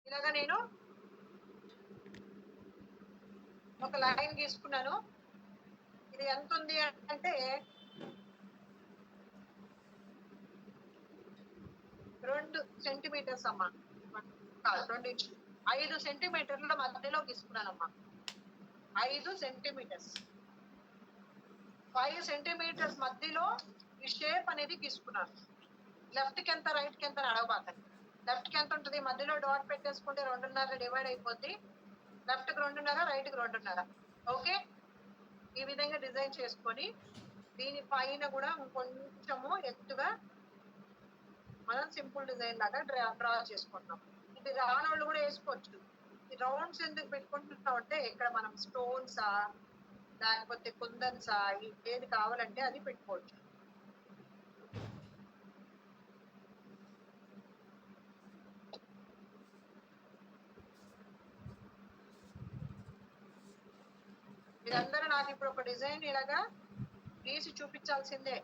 ఇలాగా నేను ఒక లైన్ గీసుకున్నాను. ఇది ఎంత ఉంది అంటే 2 సెంటీమీటర్స్ అమ్మా. కాదు 2 ఇంచులు. 5 సెంటీమీటర్ల మధ్యలో గీసుకున్నానమ్మా. 5 సెంటీమీటర్స్. 5 సెంటీమీటర్స్ మధ్యలో ఈ షేప్ అనేది గీసుకున్నాను. లెఫ్ట్‌కి ఎంత, రైట్‌కి ఎంత అని అడగబాకండి. లెఫ్ట్‌కి ఎంత ఉంటది? మధ్యలో డాట్ పెట్టేసుకుంటే 2.5 డివైడ్ అయిపోద్ది. లెఫ్ట్‌కి 2.5, రైట్‌కి 2.5. ఓకే. ఈ విధంగా డిజైన్ చేసుకొని దీని పైన కూడా కొంచెము ఎత్తుగా మనం సింపుల్ డిజైన్ లాగా డ్రా చేసుకుంటాం. ఇది రానోళ్ళు కూడా వేసుకోవచ్చు. ఈ రౌండ్స్ ఎందుకు పెట్టుకుంటున్నాం అంటే ఇక్కడ మనం స్టోన్సా లేకపోతే కుందన్సా ఏది కావాలంటే అది పెట్టుకోవచ్చు. మీరందరూ నాకు ఇప్పుడు ఒక డిజైన్ ఇలాగా గీసి చూపించాల్సిందే.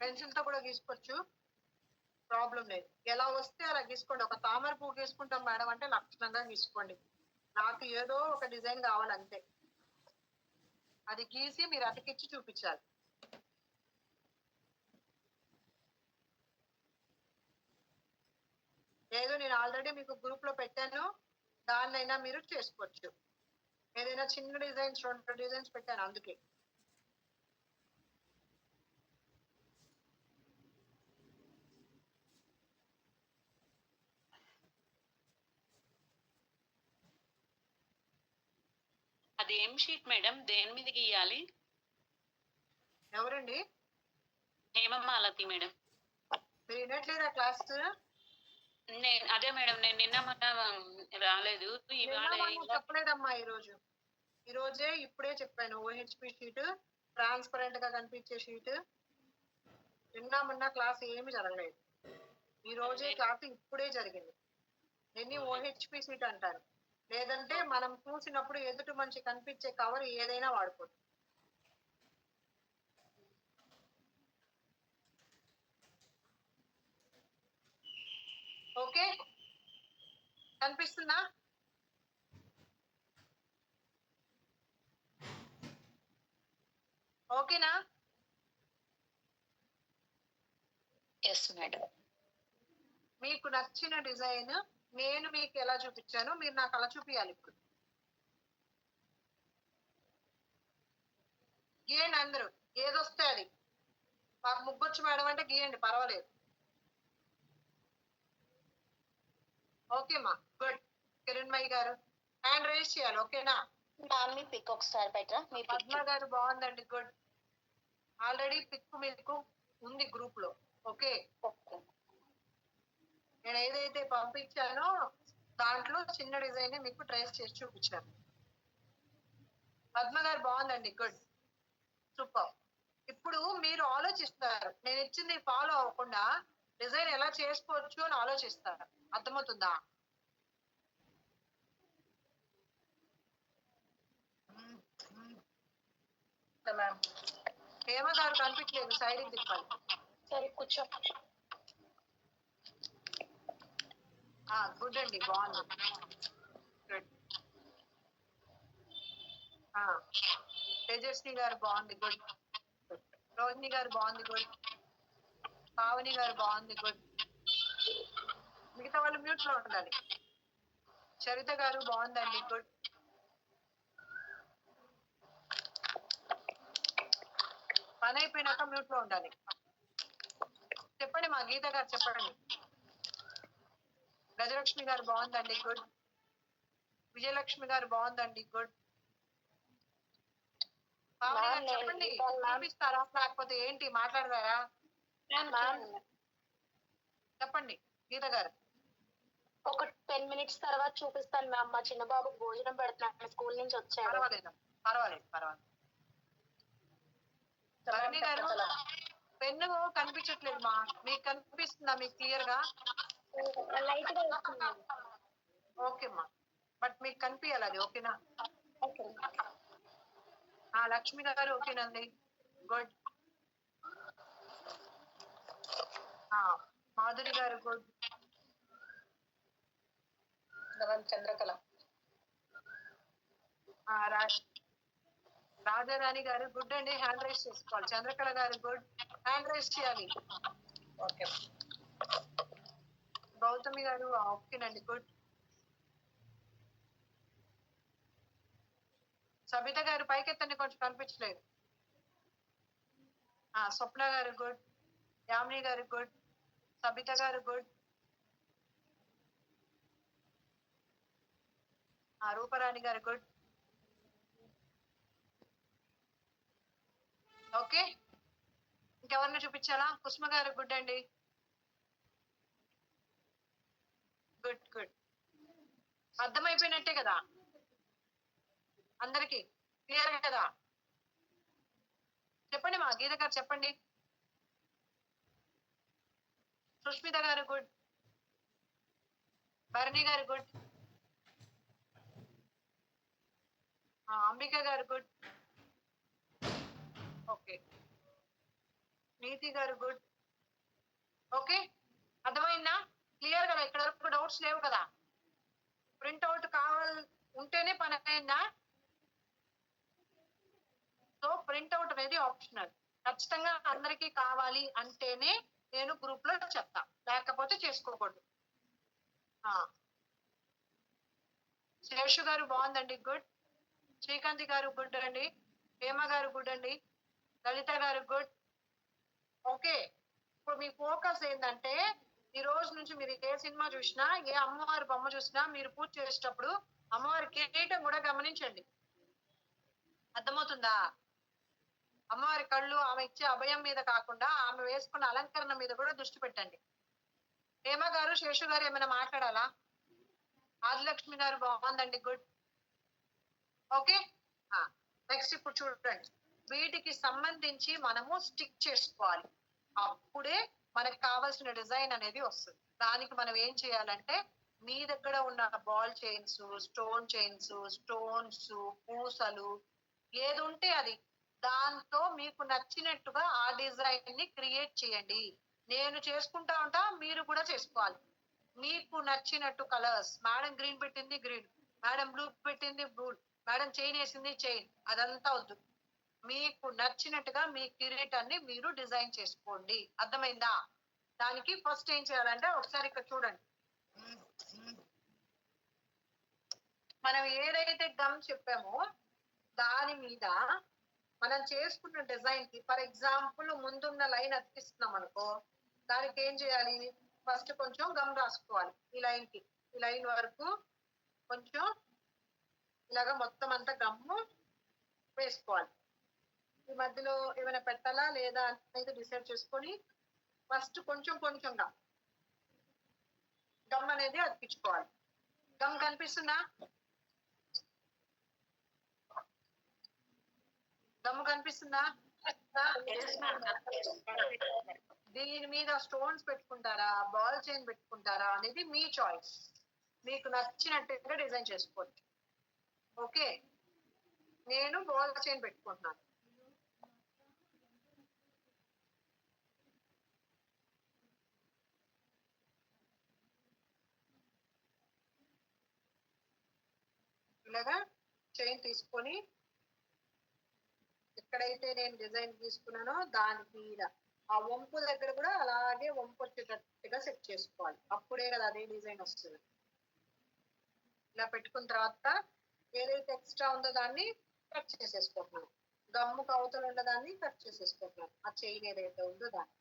పెన్సిల్ తో కూడా గీసుకోవచ్చు, ప్రాబ్లం లేదు. ఎలా వస్తే అలా గీసుకోండి. ఒక తామర పువ్వు గీసుకుంటాం మేడం అంటే లక్షణంగా గీసుకోండి. నాకు ఏదో ఒక డిజైన్ కావాలంతే. అది గీసి మీరు అతికిచ్చి చూపించాలి. ఏదో నేను ఆల్రెడీ మీకు గ్రూప్ లో పెట్టాను, దాన్నైనా మీరు చేసుకోవచ్చు. ఏదైనా చిన్న డిజైన్స్ 2 డిజైన్స్ పెట్టాను అందుకే. అది ఏం షీట్ మేడం? దేని మీద గీయాలి? ఎవరండి? హేమమాలతి మేడం. మీరు వినట్లేదా క్లాస్? అదే మేడం, నేను నిన్న మొన్న రాలేదు. చెప్పలేదమ్మా ఈ రోజే ఇప్పుడే చెప్పాను. ఓహెచ్పి షీట్, ట్రాన్స్పరెంట్ గా కనిపించే షీట్. నిన్న మొన్న క్లాస్ ఏమి జరగలేదు. ఈ రోజే క్లాస్ ఇప్పుడే జరిగింది. దీన్ని ఓహెచ్పి షీట్ అంటారు. లేదంటే మనం చూసినప్పుడు ఎదుటి మంచి కనిపించే కవర్ ఏదైనా వాడుకోవచ్చు. ఓకే, కనిపిస్తుందా? ఓకేనా? Yes madam. మీకు నచ్చిన డిజైన్ నేను మీకు ఎలా చూపించానో మీరు నాకు అలా చూపించాలి. ఇప్పుడు గీయండి అందరూ, ఏదొస్తే అది. మాకు ముగ్గొచ్చు మేడం అంటే గీయండి, పర్వాలేదు. ఓకేమ్మా, గుడ్. కిరణ్మయ్య గారు హ్యాండ్ రైజ్ చేయాలి. ఓకేనా? మీ పిక్ ఒకసారి పెట్టరా? పద్మ గారు బాగుందండి, గుడ్. ఆల్రెడీ పిక్ మీకు ఉంది గ్రూప్ లో. ఓకే, నేను ఏదైతే పంపించానో దాంట్లో చిన్న డిజైన్ మీకు ట్రేస్ చేసి చూపించాను. పద్మ గారు బాగుందండి, గుడ్, సూపర్. ఇప్పుడు మీరు ఆలోచిస్తారు, నేను ఇచ్చింది ఫాలో అవ్వకుండా డిజైన్ ఎలా చేసుకోవచ్చు అని ఆలోచిస్తారు. అర్థమవుతుందా? హేమ గారు కనిపించలేదు, సైడ్ తిప్పాలి. సరే కూర్చో. గుడ్ అండి, బాగుంది, గుడ్. తేజస్వి గారు బాగుంది, గుడ్. రోహిణి గారు బాగుంది, గుడ్. పావని గారు బాగుంది, గుడ్. మిగతా వాళ్ళు మ్యూట్ లో ఉండాలి. చరిత గారు బాగుందండి, గుడ్. పని అయిపోయినాక మ్యూట్ లో ఉండాలి. చెప్పండి మా గీత గారు, చెప్పండి. గజలక్ష్మి గారు బాగుందండి, గుడ్. విజయలక్ష్మి గారు బాగుందండి, గుడ్. పావని గారు చెప్పండి, చూపిస్తారా లేకపోతే ఏంటి మాట్లాడతారా? చెప్పండి గీత గారు. ఒక 10 మినిట్స్ తర్వాత చూపిస్తాను మ్యామ్. మా చిన్న బాబు భోజనం పెడుతున్నాను, స్కూల్ నుంచి వచ్చాడు. పర్వాలేదు పర్వాలేదు పర్వాలేదు. గారు పెన్ను కనిపించట్లేదు మా, మీకు కనిపిస్తుందా మీకు క్లియర్ గా? లైట్ గా వస్తుంది. ఓకే అమ్మా, బట్ మీకు కనిపించాలి అది, ఓకేనా? ఓకే. లక్ష్మి గారు ఓకేనండి, గుడ్. మాధురి గారు గుడ్. చంద్రకళ. రాజారాణి గారు గుడ్ అండి, హ్యాండ్ రైస్ చేసుకోవాలి. చంద్రకళ గారు గుడ్, హ్యాండ్ రైస్ చేయాలి. ఓకే. గౌతమి గారు ఓకేనండి, గుడ్. సబిత గారు పైకెత్తండి, కొంచెం కనిపించలేదు. స్వప్న గారు గుడ్, యామిని గారు గుడ్, సబిత గారు గుడ్, రూపరాణి గారు గుడ్. ఓకే, ఇంకెవరిని చూపించాలా? కుసుమ గారు గుడ్ అండి, గుడ్ గుడ్. అర్థమైపోయినట్టే కదా అందరికి, క్లియర్ కదా? చెప్పండి మా గీత గారు చెప్పండి. సుష్మిత గారు గుడ్, భరణి గారు గుడ్, అంబిక గారు గుడ్. ఓకే, నీతి గారు గుడ్. ఓకే, అర్థమైందా? క్లియర్ కదా? ఇక్కడ వరకు డౌట్స్ లేవు కదా? ప్రింట్అవుట్ కావాలి ఉంటేనే పని అయిందా? సో ప్రింట్అవుట్ అనేది ఆప్షనల్. ఖచ్చితంగా అందరికీ కావాలి అంటేనే నేను గ్రూప్ లో చెప్తా, లేకపోతే చేసుకోకూడదు. శేషు గారు బాగుందండి, గుడ్. శ్రీకాంతి గారు గుడ్ అండి, హేమ గారు గుడ్ అండి, లలిత గారు గుడ్. ఓకే, ఇప్పుడు మీ ఫోకస్ ఏంటంటే ఈ రోజు నుంచి మీరు ఏ సినిమా చూసినా, ఏ అమ్మవారి బొమ్మ చూసినా, మీరు పూజ చేసేటప్పుడు అమ్మవారి కిరీటం కూడా గమనించండి. అర్థమవుతుందా? అమ్మవారి కళ్ళు ఆమె ఇచ్చే అభయం మీద కాకుండా ఆమె వేసుకున్న అలంకరణ మీద కూడా దృష్టి పెట్టండి. హేమ గారు, శేషు గారు ఏమైనా మాట్లాడాలా? ఆదిలక్ష్మి గారు బాగుందండి, గుడ్. ఓకే, నెక్స్ట్ ఇప్పుడు చూడండి, వీటికి సంబంధించి మనము స్టిక్ చేసుకోవాలి. అప్పుడే మనకు కావాల్సిన డిజైన్ అనేది వస్తుంది. దానికి మనం ఏం చేయాలంటే, మీ దగ్గర ఉన్న ball chains, stone chains, stones, పూసలు ఏది ఉంటే అది, దాంతో మీకు నచ్చినట్టుగా ఆ డిజైన్ ని క్రియేట్ చేయండి. నేను చేసుకుంటా ఉంటా, మీరు కూడా చేసుకోవాలి. మీకు నచ్చినట్టు కలర్స్, మేడం గ్రీన్ పెట్టింది గ్రీన్, మేడం బ్లూ పెట్టింది బ్లూ, మేడం చైన్ వేసింది చైన్, అదంతా వద్దు. మీకు నచ్చినట్టుగా మీ కిరీటాన్ని మీరు డిజైన్ చేసుకోండి. అర్థమైందా? దానికి ఫస్ట్ ఏం చేయాలంటే, ఒకసారి ఇక్కడ చూడండి, మనం ఏదైతే గమ్ చెప్పామో దాని మీద మనం చేసుకున్న డిజైన్ కి, ఫర్ ఎగ్జాంపుల్ ముందున్న లైన్ అతికిస్తున్నాం అనుకో, దానికి ఏం చేయాలి? ఫస్ట్ కొంచెం గమ్ రాసుకోవాలి. ఈ లైన్ కి, ఈ లైన్ వరకు కొంచెం ఇలాగా మొత్తం అంతా గమ్ము వేసుకోవాలి. ఈ మధ్యలో ఏమైనా పెట్టాలా లేదా అనేది డిసైడ్ చేసుకొని ఫస్ట్ కొంచెం కొంచెంగా గమ్ అనేది అతికించుకోవాలి. గమ్ కనిపిస్తుందా? గమ్ కనిపిస్తుందా? దీని మీద స్టోన్స్ పెట్టుకుంటారా, బాల్ చైన్ పెట్టుకుంటారా అనేది మీ చాయిస్. మీకు నచ్చినట్టుగా డిజైన్ చేసుకోవచ్చు. ఓకే, నేను బాల్ చైన్ పెట్టుకుంటున్నాను. ఇలాగా చైన్ తీసుకొని ఎక్కడైతే నేను డిజైన్ తీసుకున్నానో దాని మీద ఆ వంపు దగ్గర కూడా అలాగే వంపు వచ్చేటట్టుగా సెట్ చేసుకోవాలి. అప్పుడే కదా అదే డిజైన్ వస్తుంది. ఇలా పెట్టుకున్న తర్వాత ఏదైతే ఎక్స్ట్రా ఉందో దాన్ని కట్ చేసేసుకుంటున్నాను. గమ్ము కవతలు ఉన్న దాన్ని కట్ చేసేసుకుంటున్నాను. ఆ చైన్ ఏదైతే ఉందో దాన్ని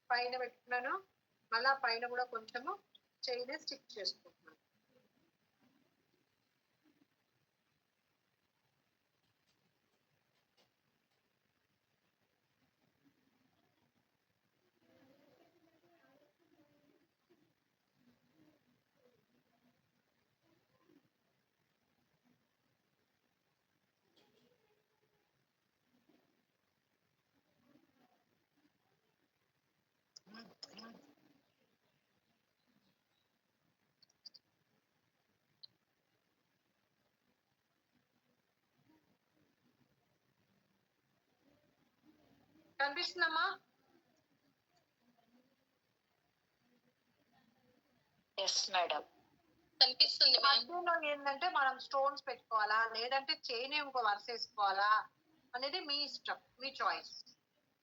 పైన పెట్టుకున్నాను. మళ్ళా పైన కూడా కొంచెము చైన్ స్టిక్ చేసుకుంటున్నాను. కనిపిస్తుందమ్మా? ఎస్ మేడం, కనిపిస్తుంది. మధ్యలో ఏంటంటే మనం స్టోన్స్ పెట్టుకోవాలా లేదంటే చైన్ ఇంకో వరుస వేసుకోవాలా అనేది మీ ఇష్టం, మీ చాయిస్.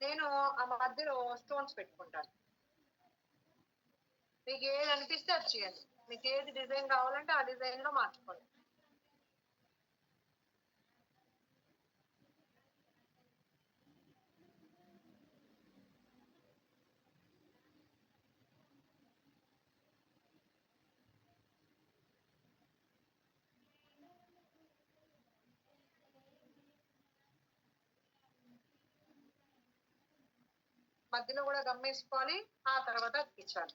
నేను ఆ మధ్యలో స్టోన్స్ పెట్టుకుంటాను. మీకు ఏది అనిపిస్తే అది చేయండి. మీకు ఏది డిజైన్ కావాలంటే ఆ డిజైన్ లో మార్చుకోండి. మధ్యలో కూడా గమ్మేసుకోవాలి, ఆ తర్వాత అతికించాలి.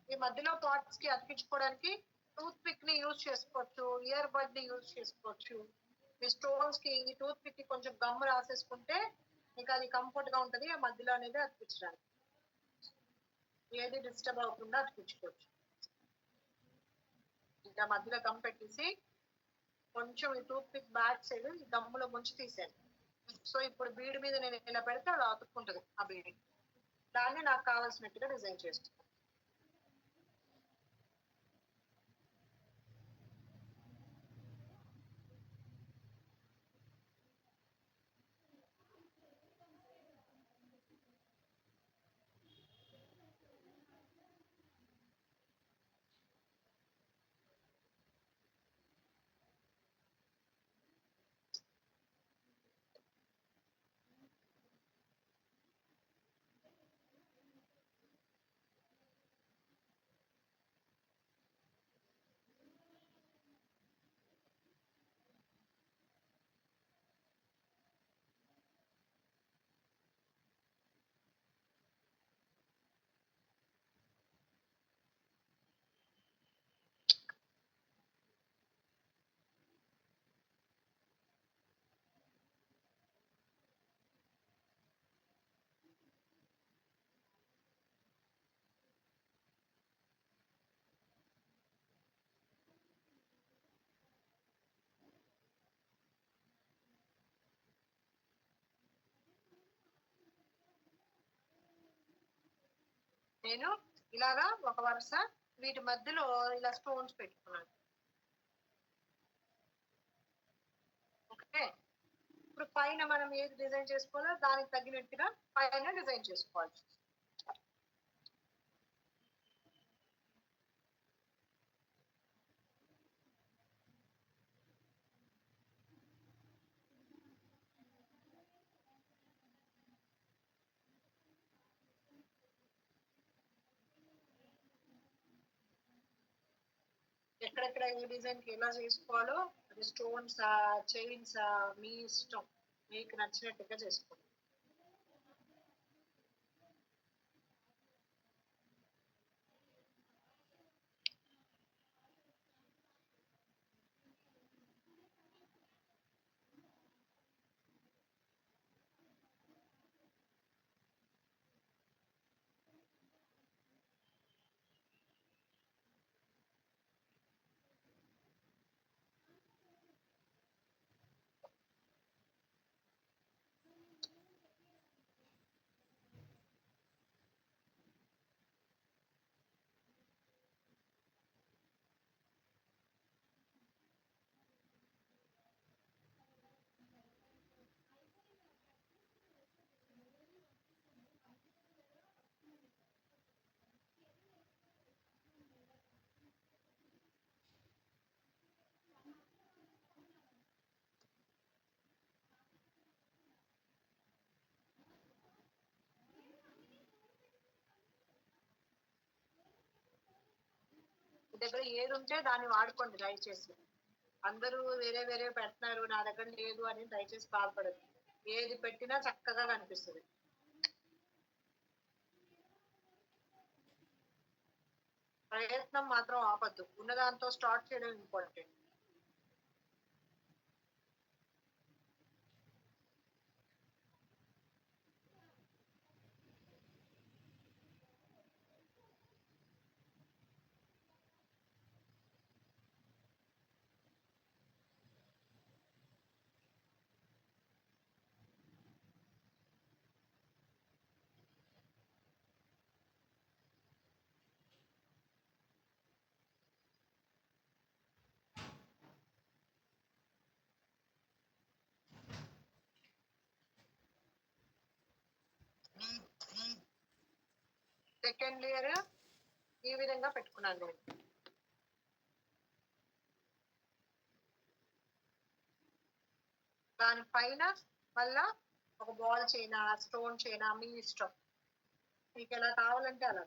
ఈ మధ్యలో పార్ట్స్ కి అతికించుకోవడానికి టూత్ పిక్ ని యూజ్ చేసుకోవచ్చు, ఇయర్ బడ్ ని యూజ్ చేసుకోవచ్చు. మీ స్టోన్స్ కి ఈ టూత్ పిక్ కి కొంచెం గమ్ రాసేసుకుంటే మీకు అది కంఫర్ట్ గా ఉంటది. ఆ మధ్యలో అనేది అతికించడానికి ఏది డిస్టర్బ్ అవ్వకుండా అతికించుకోవచ్చు. ఇంకా మధ్యలో గమ్ పెట్టేసి కొంచెం ఈ టూత్ పిక్ బ్యాక్ సైడ్ ఈ గమ్ములో ముంచి తీసాను. సో ఇప్పుడు బీడ్ మీద నేను ఇలా పెడితే అలా అతుక్కుంటది ఆ బీడ్. దాన్ని నాకు కావాల్సినట్టుగా డిజైన్ చేస్తాను. నేను ఇలాగా ఒక వరుస వీటి మధ్యలో ఇలా స్టోన్స్ పెట్టుకున్నాను. ఓకే, ఇప్పుడు పైన మనం ఏది డిజైన్ చేసుకోవాలో దానికి తగినట్టుగా పైన డిజైన్ చేసుకోవాలి. ఎక్కడెక్కడ ఏ డిజైన్ కి ఎలా చేసుకోవాలో అది స్టోన్స్ చైన్స్ మీ ఇష్టం, మీకు నచ్చినట్టుగా చేసుకోండి. దగ్గర ఏది ఉంటే దాన్ని వాడుకోండి దయచేసి. అందరూ వేరే వేరే పెడుతున్నారు నా దగ్గర లేదు అని దయచేసి బాధపడదు. ఏది పెట్టినా చక్కగా కనిపిస్తుంది. ప్రయత్నం మాత్రం ఆపద్దు, ఉన్నదాంతో స్టార్ట్ చేయడం ఇంపార్టెంట్. సెకండ్ లేయర్ ఈ విధంగా పెట్టుకున్నాను నేను. దాని పైన మళ్ళా ఒక బాల్ చైనా, స్టోన్ చైనా మీ ఇష్టం, మీకు ఎలా కావాలంటే అలా.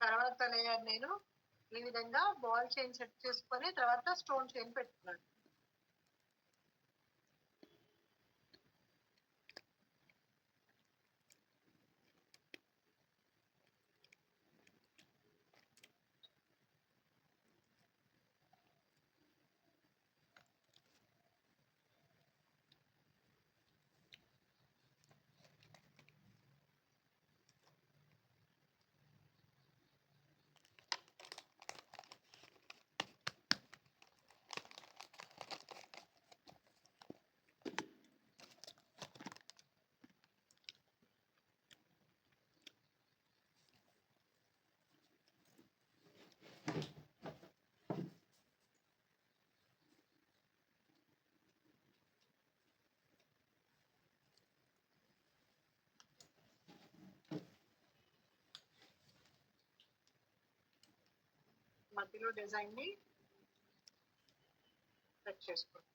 తర్వాత లేయర్ నేను ఈ విధంగా బాల్ చైన్ సెట్ చేసుకొని తర్వాత స్టోన్ చైన్ పెట్టుకున్నాను. మధ్యలో డిజైన్ ని సెట్ చేసుకోండి.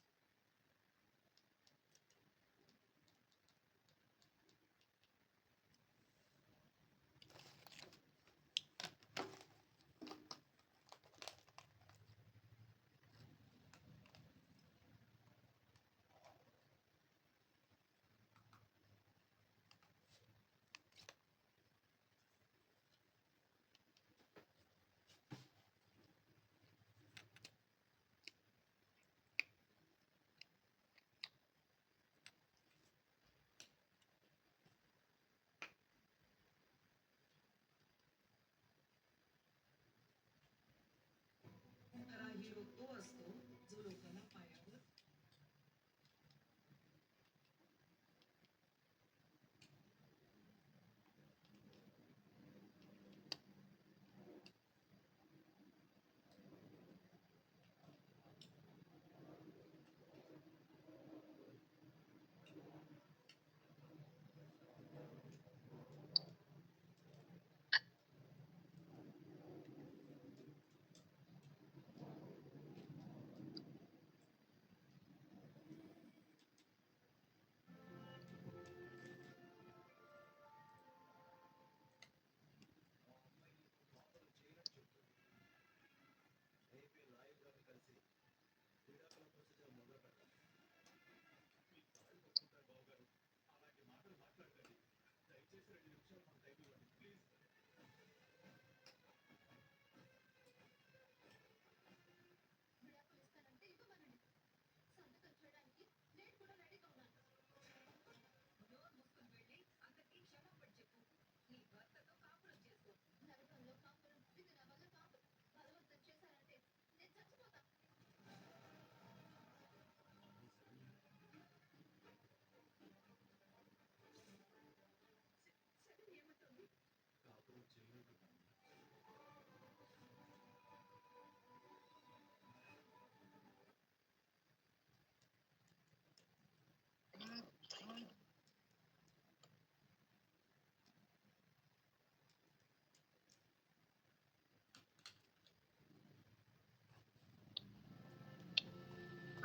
हिरो तो असतो जो लोकांना पायावर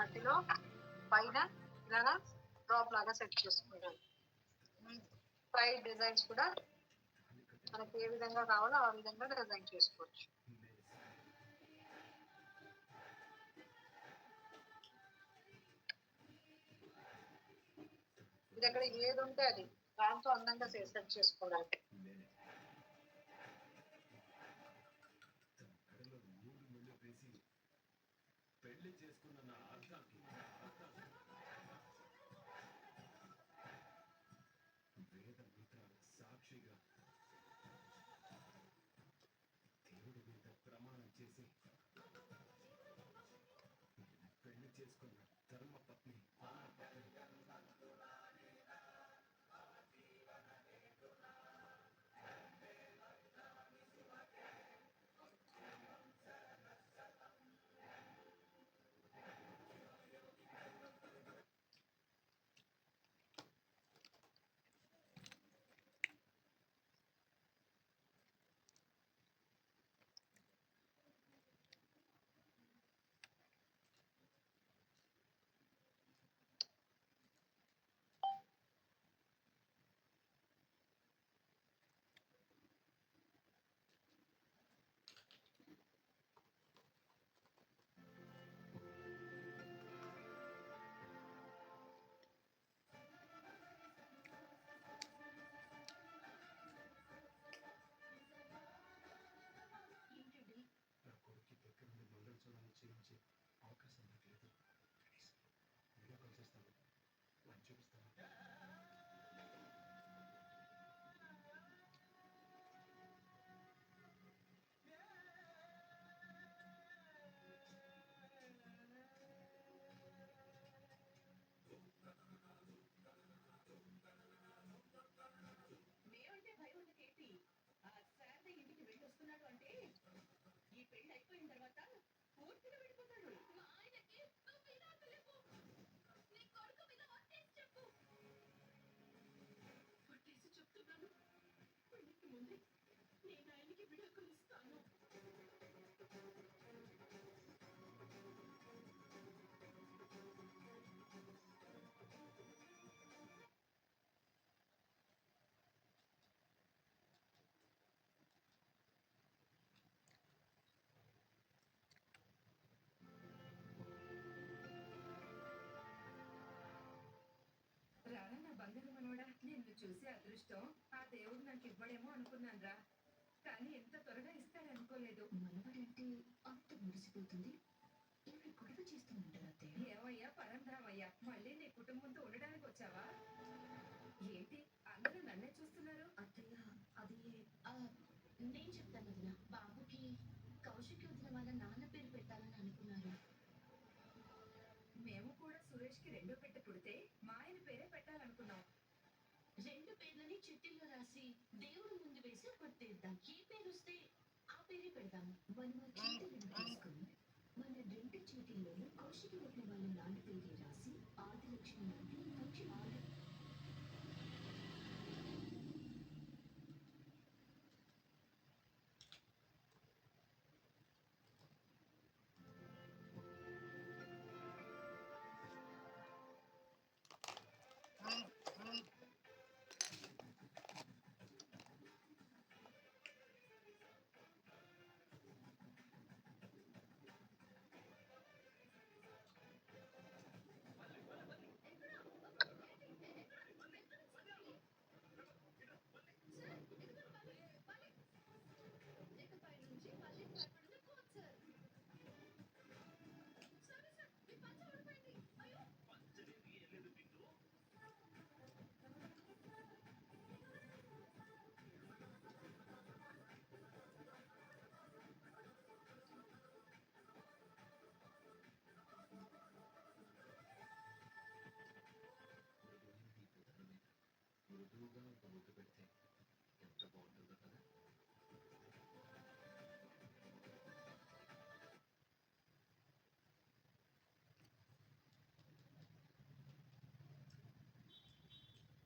మధ్యలో పైన ఇలాగా డ్రాప్ లాగా సెట్ చేసుకుంటాను. సైడ్ డిజైన్స్ కూడా మనకి ఏ విధంగా కావాలో ఆ విధంగా డిజైన్ చేసుకోవచ్చు. మీ దగ్గర ఏది ఉంటే అది దాంతో అందంగా సెట్ చేసుకోవడానికి. రారా నా బంగారు మనవడా, నిన్ను చూసి అదృష్టం ఆ దేవుడు నాకు ఇవ్వడేమో అనుకున్నానురా. కానీ ఎంత త్వరగా ఇస్తాడనుకోలేదు. మనవడంటే అంత మురిసిపోతుంది. ఇవి గొడవ చేస్తుంటారు అత్తయ్య. ఏమయ్యా పరంధామయ్యా, మళ్ళీ నీ కుటుంబంతో ఉండడానికి వచ్చావా ఏంటి? అందరూ నన్నే చూస్తున్నారు. అత్తయ్య అది నేను చెప్తాను వదిన. బాబుకి కౌశిక్ వదిన వాళ్ళ నాన్న పేరు పెట్టాలని అనుకున్నారు. మేము కూడా సురేష్ కి రెండో పెట్ట పుడితే మా ఆయన పేరే పెట్టాలనుకున్నాం. రెండు పేర్లని చిట్టిల్లో రాసి దేవుడు ముందు వేసి ఒకటి తీద్దాం. ఏ పేరు వస్తే ఆ పేరే పెడదాం. మనం ఆ చీటీలను తీసుకుని మన రెండు చీటీల్లోనూ కౌశిక్ వదిన వాళ్ళ నాన్న పేరే రాసి ఆదిలక్ష్మి నుండి మంచి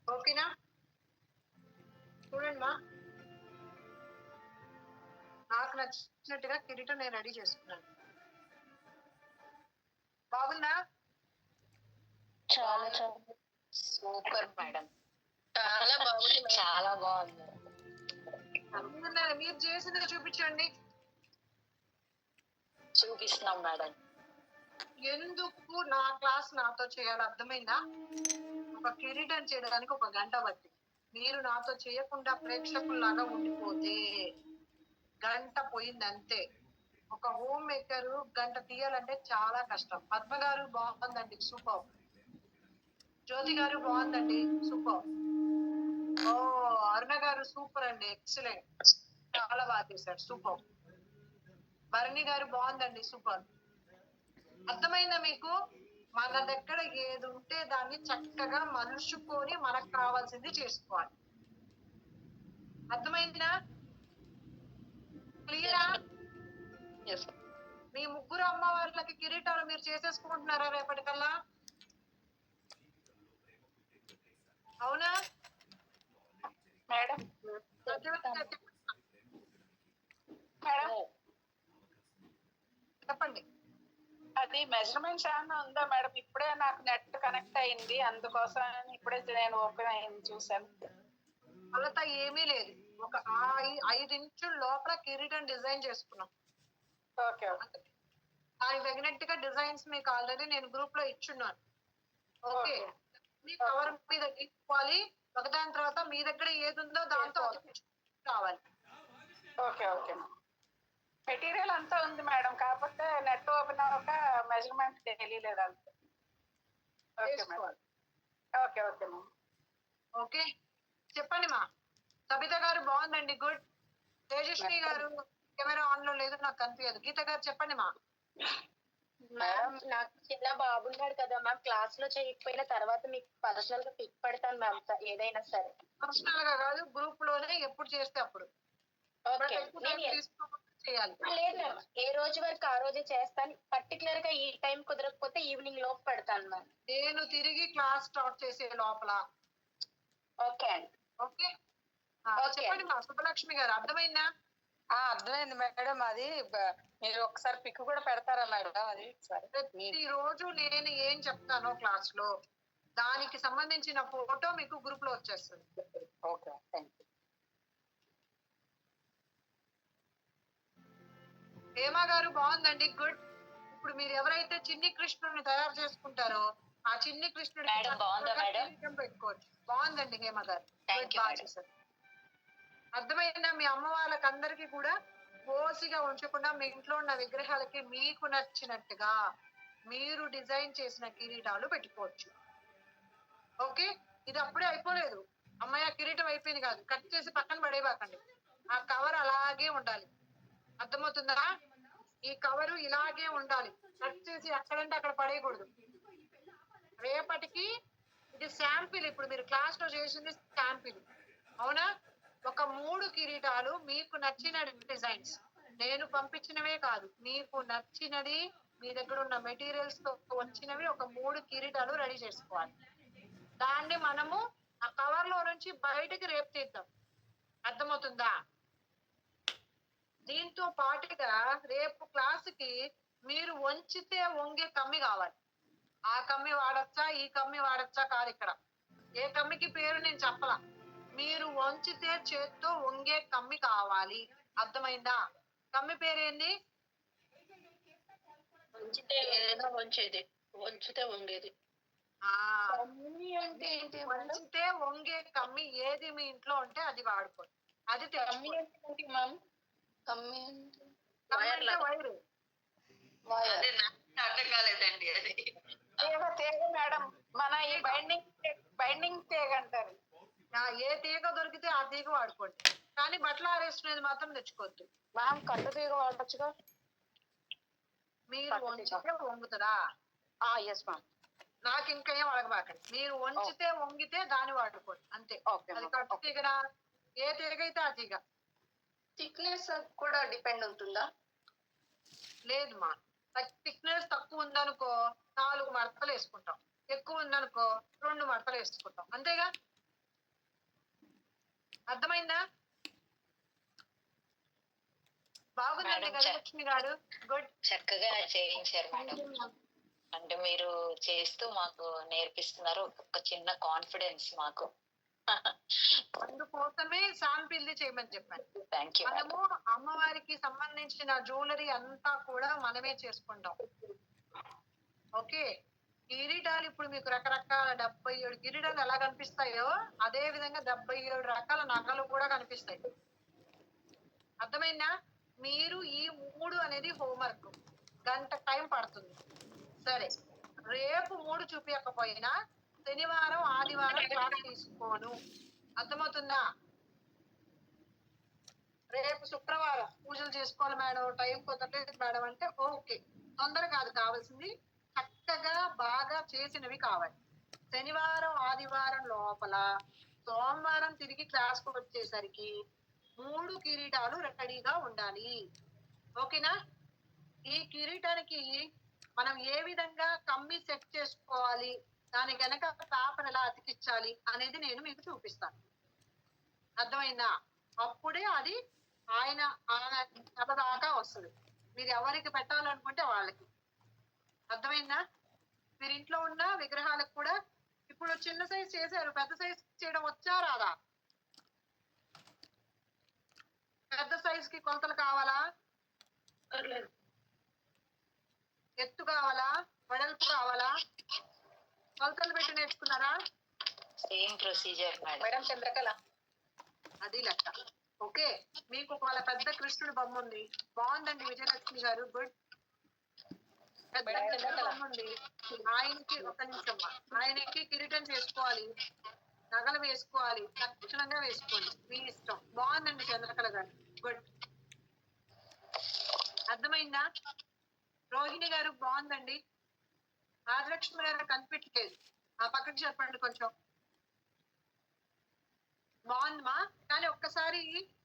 ఓకేనా? చూడండి మా, నాకు నచ్చినట్టుగా కిరీటం నేను రెడీ చేసుకున్నాను. బాగుందా? చాలా చాలా సూపర్ మేడం. చాలా బాగుంది. చాలా బాగుంది. అందుకనే మీరు చేసింది చూపించండి. చూపిస్తున్నాం మేడం. ఎందుకు నా క్లాస్ నాతో చేయాలి, అర్థమైందా? ఒక కిరీటం చేయడానికి 1 గంట పట్టి మీరు నాతో చేయకుండా ప్రేక్షకుల్లాగా ఉండిపోతే గంట పోయింది అంతే. ఒక హోమ్ మేకర్ గంట తీయాలంటే చాలా కష్టం. పద్మ గారు బాగుందండి, సూపర్. జ్యోతి గారు బాగుందండి, సూపర్. ఓ అరుణ గారు సూపర్ అండి, ఎక్సలెంట్, చాలా బాగా చేశారు, సూపర్. భరణి గారు బాగుందండి, సూపర్. అర్థమైందా మీకు? మన దగ్గర ఏది ఉంటే దాన్ని చక్కగా మలుచుకొని మనకు కావాల్సింది చేసుకోవాలి. అర్థమైందా? క్లియరా? మీ ముగ్గురు అమ్మ వాళ్ళకి కిరీటాలు మీరు చేసేసుకుంటున్నారా రేపటికల్లా? అవునా మేడం మేడం చెప్పండి. అది మెజర్మెంట్స్ ఏమన్నా ఉందా మేడం? ఇప్పుడే నాకు నెట్ కనెక్ట్ అయింది, అందుకోసం ఇప్పుడే నేను ఓపెన్ అయింది చూసాను. కొలత ఏమీ లేదు. ఒక 5 ఇంచుల లోపల కిరీటం డిజైన్ చేసుకున్నాం. Okay okay. దానికి తగినట్టుగా డిజైన్స్ మీకు ఆల్రెడీ నేను గ్రూప్ లో ఇచ్చున్నాను. ఓకే, కవర్ మీద తీసుకోవాలి. ఒకదాని తర్వాత మీ దగ్గర ఏది ఉందో దాంతో కావాలి. Okay okay. మెటీరియల్ అంతా ఉంది మేడం, కాకపోతే నెట్ ఓపెన్ అవ్వక మెజర్మెంట్ తెలియలేదు అంతే. Okay madam. Okay okay madam. Okay చెప్పండి మా. సబిత గారు బాగుందండి, గుడ్. తేజస్వి గారు కెమెరా ఆన్ లో లేదు, నాకు కనిపించదు. గీత గారు చెప్పండి మా. మ్యామ్ నాకు చిన్న బాబు ఉన్నాడు కదా మ్యామ్, క్లాస్ లో చేయకపోయినా తర్వాత మీకు పర్సనల్ గా పిక్ పెడతాను మ్యామ్, ఏదైనా సరే. పర్సనల్ గా కాదు, గ్రూప్ లోనే ఎప్పుడు చేస్తే అప్పుడు. ఓకే చేయాలి. లేదు మ్యామ్, ఏ రోజు వరకు ఆ రోజే చేస్తాను. పర్టికులర్ గా ఈ టైం కుదరకపోతే ఈవినింగ్ లోపు పెడతాను మ్యామ్. నేను తిరిగి క్లాస్ స్టార్ట్ చేసే లోపల. ఓకే అండి. ఓకే చెప్పండి మా సుబ్బలక్ష్మి గారు, అర్థమైందా? అర్థమైంది మేడం. అది మీరు ఒకసారి పిక్ కూడా పెడతారా మేడం? అది ప్రతి రోజు నేను ఏం చెప్తానో క్లాస్ లో దానికి సంబంధించిన ఫోటో మీకు గ్రూప్ లో వచ్చేస్తుంది. Okay thank you. హేమ గారు బాగుందండి, గుడ్. ఇప్పుడు మీరు ఎవరైతే చిన్ని కృష్ణుడిని తయారు చేసుకుంటారో ఆ చిన్ని కృష్ణుడికి పెట్టుకోవచ్చు. బాగుందండి హేమ గారు, బాగా చేశారు. అర్థమైందా? మీ అమ్మ వాళ్ళకి అందరికీ కూడా ఓసిగా ఉంచకుండా మీ ఇంట్లో ఉన్న విగ్రహాలకి మీకు నచ్చినట్టుగా మీరు డిజైన్ చేసిన కిరీటాలు పెట్టుకోవచ్చు. ఓకే, ఇది అప్పుడే అయిపోలేదు. అమ్మాయి కిరీటం అయిపోయింది కాదు, కట్ చేసి పక్కన పడేయబాకండి. ఆ కవర్ అలాగే ఉండాలి. అర్థమవుతుందా? ఈ కవరు ఇలాగే ఉండాలి, కట్ చేసి ఎక్కడంటే అక్కడ పడేయకూడదు. రేపటికి ఇది శాంపిల్. ఇప్పుడు మీరు క్లాస్ లో చేసింది శాంపిల్, అవునా? ఒక 3 కిరీటాలు మీకు నచ్చిన డిజైన్స్, నేను పంపించినవే కాదు, మీకు నచ్చినది మీ దగ్గర ఉన్న మెటీరియల్స్ తో వచ్చినవి ఒక 3 కిరీటాలు రెడీ చేసుకోవాలి. దాన్ని మనము ఆ కవర్ లో నుంచి బయటకి రేపు తీద్దాం. అర్థమవుతుందా? దీంతో పాటుగా రేపు క్లాసుకి మీరు వంచితే వంగే కమ్మి కావాలి. ఆ కమ్మి వాడచ్చా, ఈ కమ్మి వాడచ్చా కాదు, ఇక్కడ ఏ కమ్మికి పేరు నేను చెప్పలా. మీరు వంచితే చేత్తో వంగే కమ్మి కావాలి. అర్థమైందా? కమ్మి పేరేంది? వంచితే ఏదైనా వంచేది, వంచితే వంగేది. వంచితే వంగే కమ్మి ఏది మీ ఇంట్లో ఉంటే అది వాడుకోండి. అది తెచ్చుకోండి. కమ్మి అంటే వైరు. అర్థం కాలేదండి అది. తీగ మేడం, మన ఈ బైండింగ్ తీగ అంటారు. ఏ తీగ దొరికితే ఆ తీగ వాడుకోండి, కానీ బట్టలు ఆరేసుకునేది మాత్రం తెచ్చుకోవద్దు. మ్యామ్ కట్టు తీగ వాడచ్చుగా. మీరు వంచితే వంగుతుందా? Yes ma'am. నాకు ఇంకా ఏం అడగబాకండి. మీరు వంచితే వంగితే దాన్ని వాడుకోండి అంతే. అది కట్టు తీగనా, ఏ తీగ అయితే ఆ తీగ. థిక్నెస్ కూడా డిపెండ్ ఉంటుందా? లేదు మా, థిక్నెస్ తక్కువ ఉందనుకో 4 మడతలు వేసుకుంటాం, ఎక్కువ ఉందనుకో 2 మడతలు వేసుకుంటాం, అంతేగా? అర్థమైందా? బాగుందండి గజలక్ష్మి గారు, గుడ్. చక్కగా చేయించారు మేడం. అంటే మీరు చేస్తూ మాకు నేర్పిస్తున్నారు ఒక చిన్న కాన్ఫిడెన్స్ మాకు. అందుకోసమే శాంపిల్ది చేయమని చెప్పాను. Thank you. మనము అమ్మవారికి సంబంధించిన జ్యువెలరీ అంతా కూడా మనమే చేసుకుంటాం. ఓకే, కిరీటాలు ఇప్పుడు మీకు రకరకాల 77 కిరీటాలు ఎలా కనిపిస్తాయో అదే విధంగా 77 రకాల నగలు కూడా కనిపిస్తాయి. అర్థమైందా? మీరు ఈ 3 అనేది హోంవర్క్, గంట టైం పడుతుంది. సరే, రేపు 3 చూపించకపోయినా శనివారం ఆదివారం క్లాస్ తీసుకోను. అర్థమవుతుందా? రేపు శుక్రవారం పూజలు చేసుకోవాలి మేడం, టైం కుదరలేదు మేడం అంటే ఓకే, తొందర కాదు కావాల్సింది, చక్కగా బాగా చేసినవి కావాలి. శనివారం ఆదివారం లోపల సోమవారం తిరిగి క్లాస్కి వచ్చేసరికి 3 కిరీటాలు రెడీగా ఉండాలి. ఓకేనా? ఈ కిరీటానికి మనం ఏ విధంగా కమ్మి సెట్ చేసుకోవాలి, దాని గనక పేపర్ ఎలా అతికించాలి అనేది నేను మీకు చూపిస్తాను. అర్థమైందా? అప్పుడే అది ఆయన కథ దాకా వస్తుంది. మీరు ఎవరికి పెట్టాలనుకుంటే వాళ్ళకి. అర్థమైందా? మీరు ఇంట్లో ఉన్న విగ్రహాలకు కూడా ఇప్పుడు చిన్న సైజ్ చేశారు, పెద్ద సైజ్ చేయడం వచ్చా రాదా? పెద్ద సైజ్ కి కొలతలు కావాలా? ఎత్తు కావాలా? వెడల్పు కావాలా? కొలతలు పెట్టి నేర్చుకున్నారా? Same procedure madam Chandrakala. అది లెక్క. ఓకే, మీకు వాళ్ళ పెద్ద కృష్ణుడి బొమ్మ ఉంది, బాగుందండి విజయలక్ష్మి గారు, గుడ్. పెద్ద కృష్ణుడి బొమ్మ ఉంది, ఆయనకి ఒక నిమిషం, ఆయనకి కిరీటం చేసుకోవాలి, నగలు వేసుకోవాలి, లక్షణంగా వేసుకోండి, మీ ఇష్టం. బాగుందండి చంద్రకళ గారు, గుడ్. అర్థమైందా? రోహిణి గారు బాగుందండి. రాజలక్ష్మి గారు కనిపించలేదు, ఆ పక్కకి చెప్పండి కొంచెం. బాగుందమ్మా, కానీ ఒక్కసారి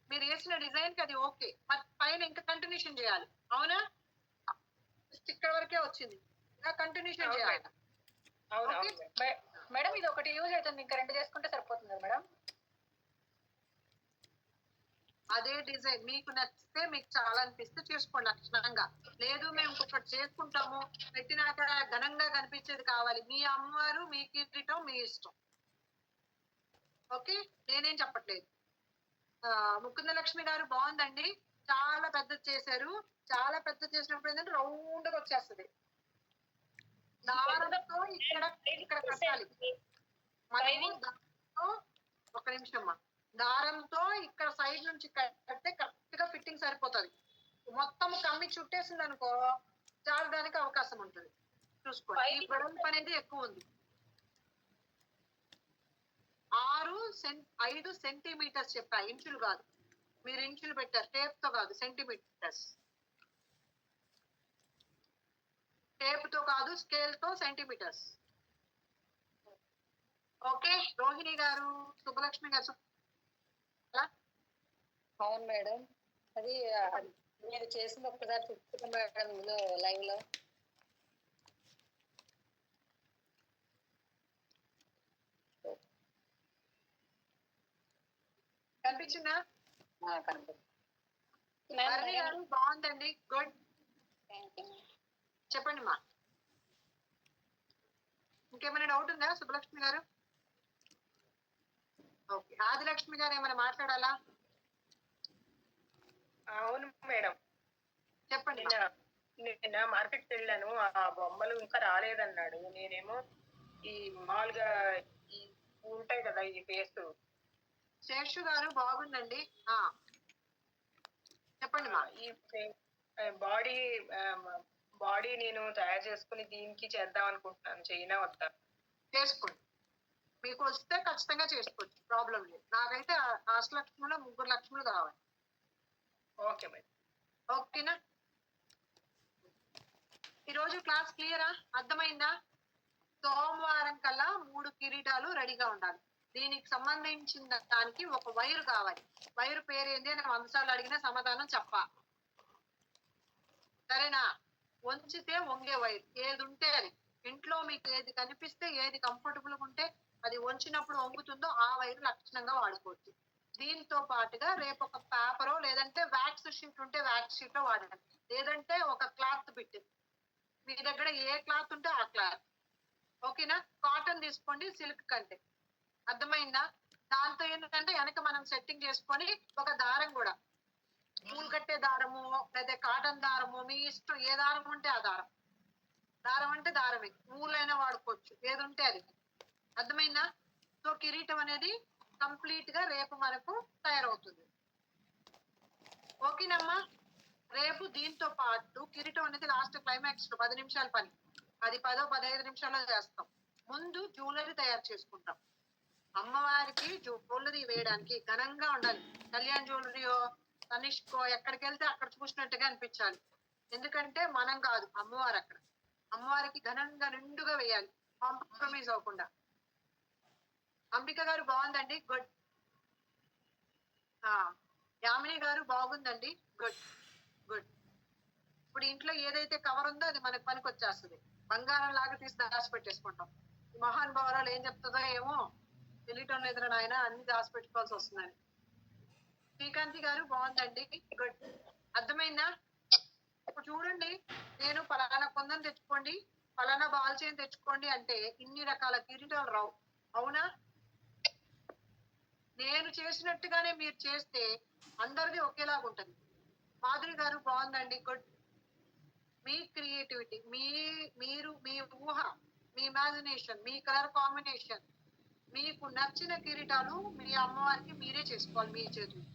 మీరు వేసిన డిజైన్ కి అది ఓకే, మరి పైన ఇంకా కంటిన్యూషన్ చేయాలి. అవునా? ఇక్కడ వరకే వచ్చింది, ఇంకా కంటిన్యూషన్ చేయాలి. మేడం ఇది ఒకటి యూజ్ అవుతుంది, ఇంకా 2 చేసుకుంటే సరిపోతుంది మేడం. అదే డిజైన్ మీకు నచ్చితే, మీకు చాలా అనిపిస్తే చేసుకోండి లక్షణంగా. లేదు మేము ఇంకొకటి చేసుకుంటాము, పెట్టినాక ఘనంగా కనిపించేది కావాలి, మీ అమ్మవారు మీ కిరీటం మీ ఇష్టం. ఓకే, నేనేం చెప్పట్లేదు. ముకుంద లక్ష్మి గారు బాగుందండి, చాలా పెద్ద చేశారు. చాలా పెద్ద చేసినప్పుడు ఏంటంటే రౌండ్ గా వచ్చేస్తుంది. దారంతో ఇక్కడ ఇక్కడ కట్టాలి మనము. దారంతో ఒక నిమిషం అమ్మా, దారంతో ఇక్కడ సైడ్ నుంచి కడితే కరెక్ట్ గా ఫిట్టింగ్ సరిపోతుంది. మొత్తం కమ్మి చుట్టేసింది అనుకో జారడానికి అవకాశం ఉంటుంది. చూసుకోండి, ఈ పొడవు అనేది ఎక్కువ ఉంది. 5 సెంటీమీటర్స్ చెప్పా, ఇంచులు కాదు. మీరు ఇంచులు పెట్టారు, టేప్ తో కాదు, సెంటీమీటర్స్. టేప్ తో కాదు, స్కేల్ తో సెంటీమీటర్స్. ఓకే, రోహిణి గారు, సుబ్బలక్ష్మి గారు. అవును మేడం, అది మీరు చేసిన ఒక్కసారి చెప్తున్నా మేడం ఇందులో లైవ్ లో. కనిపించిందా? కనిపిస్తుంది గారు బాగుందండి, గుడ్. చెప్పండి మా, ఇంకేమైనా డౌట్ ఉందా సుబ్బలక్ష్మి గారు? ఓకే, ఆదిలక్ష్మి గారు ఏమైనా మాట్లాడాలా? అవును మేడం, చెప్పండి. నిన్న మార్కెట్కి వెళ్ళాను, ఆ బొమ్మలు ఇంకా రాలేదన్నాడు. నేనేమో ఈ మామూలుగా ఈ ఉంటాయి కదా ఈ ఫేస్. శేషు గారు బాగుందండి, చెప్పండి మా. ఈ బాడీ బాడీ నేను తయారు చేసుకుని దీనికి చేద్దాం అనుకుంటున్నాను, చేయనా వద్దా? చేసుకోండి, మీకు వస్తే ఖచ్చితంగా చేసుకోవచ్చు, ప్రాబ్లం లేదు. నాకైతే 6 లక్షలు 3 లక్షలు కావాలి. Okay madam. ఓకేనా? ఈరోజు క్లాస్ క్లియరా? అర్థమైందా? సోమవారం కల్లా 3 కిరీటాలు రెడీగా ఉండాలి. దీనికి సంబంధించిన దానికి ఒక వైరు కావాలి. వైరు పేరు ఏంటి అని 100 సార్లు అడిగినా సమాధానం చెప్పా. సరేనా? వంచితే వంగే వైరు, ఏది ఉంటే అది. ఇంట్లో మీకు ఏది కనిపిస్తే, ఏది కంఫర్టబుల్ ఉంటే, అది వంచినప్పుడు వంగుతుందో ఆ వైరు లక్షణంగా వాడుకోవచ్చు. దీంతో పాటుగా రేపు ఒక పేపరో లేదంటే వ్యాక్స్ షీట్ ఉంటే వ్యాక్స్ షీట్ లో వాడండి, లేదంటే ఒక క్లాత్ బిట్ మీ దగ్గర ఏ క్లాత్ ఉంటే ఆ క్లాత్. ఓకేనా? కాటన్ తీసుకోండి సిల్క్ కంటే. అర్థమైందా? దాంతో ఏంటంటే వెనక మనం సెట్టింగ్ చేసుకొని ఒక దారం కూడా పూలు కట్టే దారము లేదా కాటన్ దారము మీ ఇష్టం, ఏ దారం ఉంటే ఆ దారం. దారం అంటే దారమే, పూలైనా వాడుకోవచ్చు, ఏది ఉంటే అది. అర్థమైందా? సో కిరీటం అనేది కంప్లీట్ గా రేపు మనకు తయారవుతుంది. ఓకేనమ్మా? రేపు దీంతో పాటు కిరీటం అనేది లాస్ట్ క్లైమాక్స్ లో 10 నిమిషాల పని, అది 10-15 నిమిషాల్లో చేస్తాం. ముందు జ్యువెలరీ తయారు చేసుకుంటాం. అమ్మవారికి జ్యువెలరీ వేయడానికి ఘనంగా ఉండాలి. కళ్యాణ్ జ్యువెలరీయో తనిష్కో ఎక్కడికి వెళ్తే అక్కడ చూసినట్టుగా అనిపించాలి. ఎందుకంటే మనం కాదు, అమ్మవారు అక్కడ. అమ్మవారికి ఘనంగా నిండుగా వేయాలి, కాంప్రమైజ్ అవ్వకుండా. అంబిక గారు బాగుందండి, గుడ్. యామిని గారు బాగుందండి, గుడ్ గుడ్. ఇప్పుడు ఇంట్లో ఏదైతే కవర్ ఉందో అది మనకు పనికి వచ్చేస్తుంది. బంగారం లాగా తీసి దాచి పెట్టేసుకుంటాం. ఈ మహానుభావరాలు ఏం చెప్తుందో ఏమో తెలియటం లేదు నాయన, అన్ని దాచి పెట్టుకోవాల్సి వస్తుందని. శ్రీకాంతి గారు బాగుందండి, గుడ్. అర్థమైందా? ఇప్పుడు చూడండి, నేను పలానా కొందం తెచ్చుకోండి, పలానా బాల్ చైన్ తెచ్చుకోండి అంటే ఇన్ని రకాల కిరీటాలు రావు, అవునా? నేను చేసినట్టుగానే మీరు చేస్తే అందరిది ఒకేలాగా ఉంటుంది. మాధురి గారు బాగుందండి, గుడ్. మీ క్రియేటివిటీ, మీరు మీ ఊహ, మీ ఇమాజినేషన్, మీ కలర్ కాంబినేషన్, మీకు నచ్చిన కిరీటాలు మీ అమ్మవారికి మీరే చేసుకోవాలి మీ చేతులు.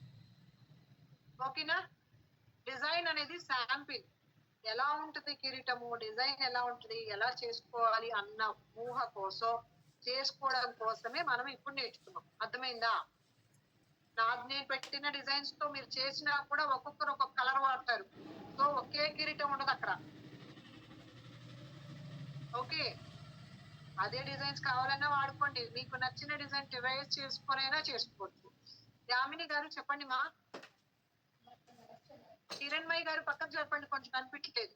ఓకేనా? డిజైన్ అనేది శాంపిల్, ఎలా ఉంటుంది కిరీటము, డిజైన్ ఎలా ఉంటుంది, ఎలా చేసుకోవాలి అన్న ఊహ కోసం, చేసుకోవడం కోసమే మనం ఇప్పుడు నేర్చుకున్నాం. అర్థమైందా? నేను పెట్టిన డిజైన్స్ తో మీరు చేసినా కూడా ఒక్కొక్కరు ఒక్కొక్క కలర్ వాడతారు. సో ఒకే కిరీటం ఉండదు అక్కడ. ఓకే, అదే డిజైన్స్ కావాలన్నా వాడుకోండి, మీకు నచ్చిన డిజైన్ డివైస్ చేసుకొనైనా చేసుకోవచ్చు. యామిని గారు చెప్పండి మా. కిరణ్మయ్య గారు పక్కకు చెప్పండి, కొంచెం కనిపించలేదు.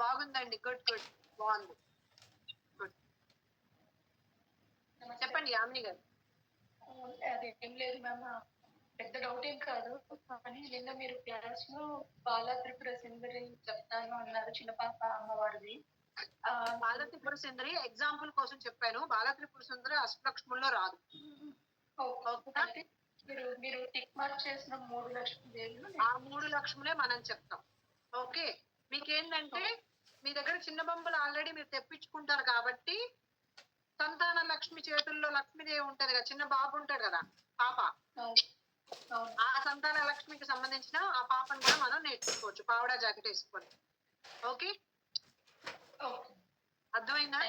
బాగుందండి, గుడ్ గుడ్, బాగుంది, గుడ్. చెప్పండి యామిని గారు. అదేం లేదు మ్యామ్, పెద్ద డౌట్ ఏం కాదు. కానీ నిన్న మీరు క్లాస్ లో బాలా త్రిపుర సుందరి చెప్తాను అన్నారు, చిన్న పాప అమ్మవారిది. బాల త్రిపుర సుందరి ఎగ్జాంపుల్ కోసం చెప్పాను. బాల త్రిపుర సుందరి అష్టలక్ష్ముల్లో రాదు. మీరు టిక్ మార్క్ చేసిన 3 లక్ష్మీదేవులు, ఆ 3 లక్ష్ములే మనం చెప్తాం. ఓకే, మీకేంటంటే మీ దగ్గర చిన్న బొమ్మలు ఆల్రెడీ మీరు తెప్పించుకుంటారు కాబట్టి సంతాన లక్ష్మి చేతుల్లో లక్ష్మీదేవి ఉంటది కదా, చిన్న బాబు ఉంటాడు కదా పాప, ఆ సంతాన లక్ష్మికి సంబంధించిన ఆ పాపను కూడా మనం నేర్చుకోవచ్చు పావడా జాకెట్ వేసుకొని. ఓకే, అర్థమైందా?